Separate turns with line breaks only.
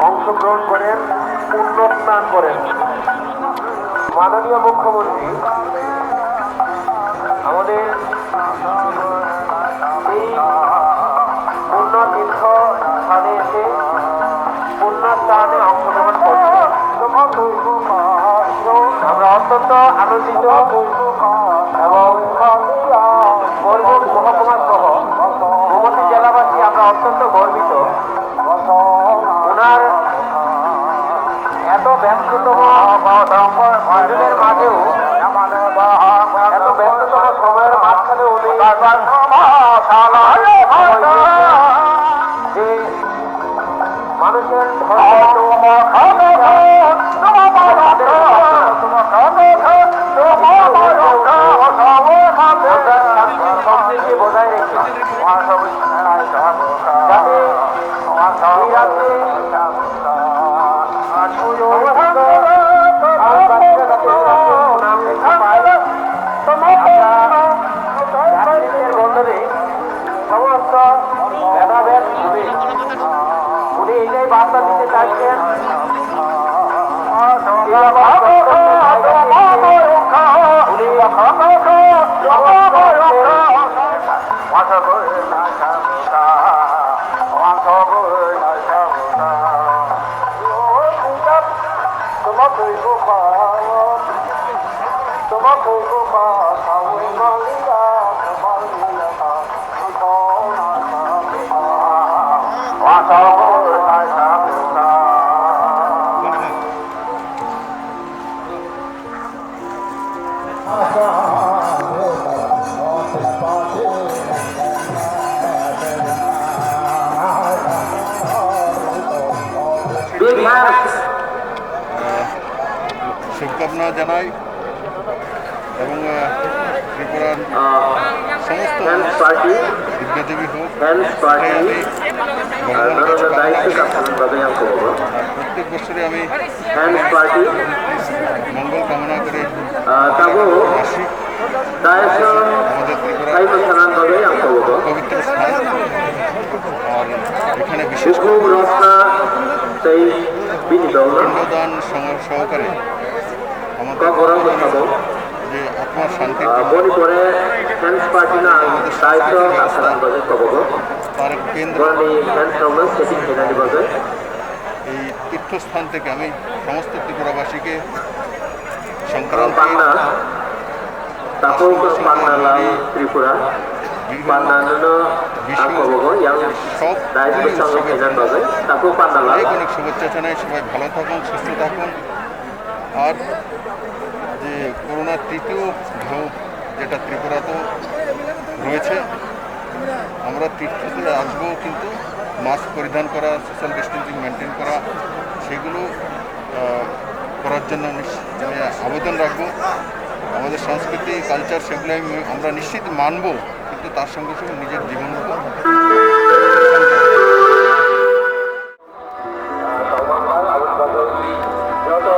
অংশগ্রহণ করেন, পুণ্য স্নান করেন। মাননীয় মুখ্যমন্ত্রী আমাদের এই পুণ্য তীর্থ স্থানে এসে পুণ্য স্নানে অংশগ্রহণ করছেন। আমরা অত্যন্ত আনন্দিত এবং বরগুনা মহকুমা সহ গোমতী জেলাবাসী আমরা অত্যন্ত গর্বিত। ওনার এত ব্যস্ততম দিনের মাঝেও এত ব্যস্ততম সময়ের মাঝখানে উনি যে মানুষের সম্প্রীতি বজায় রেখে যাতে এই রাজ্যে বন্ধনে সমস্ত ভেদাভেদ ভুলে উনি এইটাই বার্তা দিতে চাইছেন।
শুভকামনা জানাই এবং ত্রিপুরার সমস্ত বিদ্যাদেবী হোক প্রত্যেক বছরে আমি মঙ্গল কামনা করে আসি। আমাদের ত্রিপুরা পবিত্র স্থান, আর এখানে বিশেষ পিণ্ডদান সহকারে আমাদের যে আত্মার শান্তি তার কেন্দ্র এই তীর্থস্থান থেকে আমি সমস্ত ত্রিপুরাবাসীকে সংক্রান্তি
ত্রিপুরা
অনেক শুভেচ্ছা জানাই। সবাই ভালো থাকুন, সুস্থ থাকুন। আর যে করোনার তৃতীয় ঢেউ যেটা ত্রিপুরাতেও রয়েছে, আমরা তীর্থতে আসবো কিন্তু মাস্ক পরিধান করা, সোশ্যাল ডিস্টেন্সিং মেনটেন করা, সেগুলো করার জন্য আবেদন রাখবো। আমাদের সংস্কৃতি কালচার সেগুলো আমরা নিশ্চিত মানব, কিন্তু তার সঙ্গে সঙ্গে নিজের জীবনের উপর
যত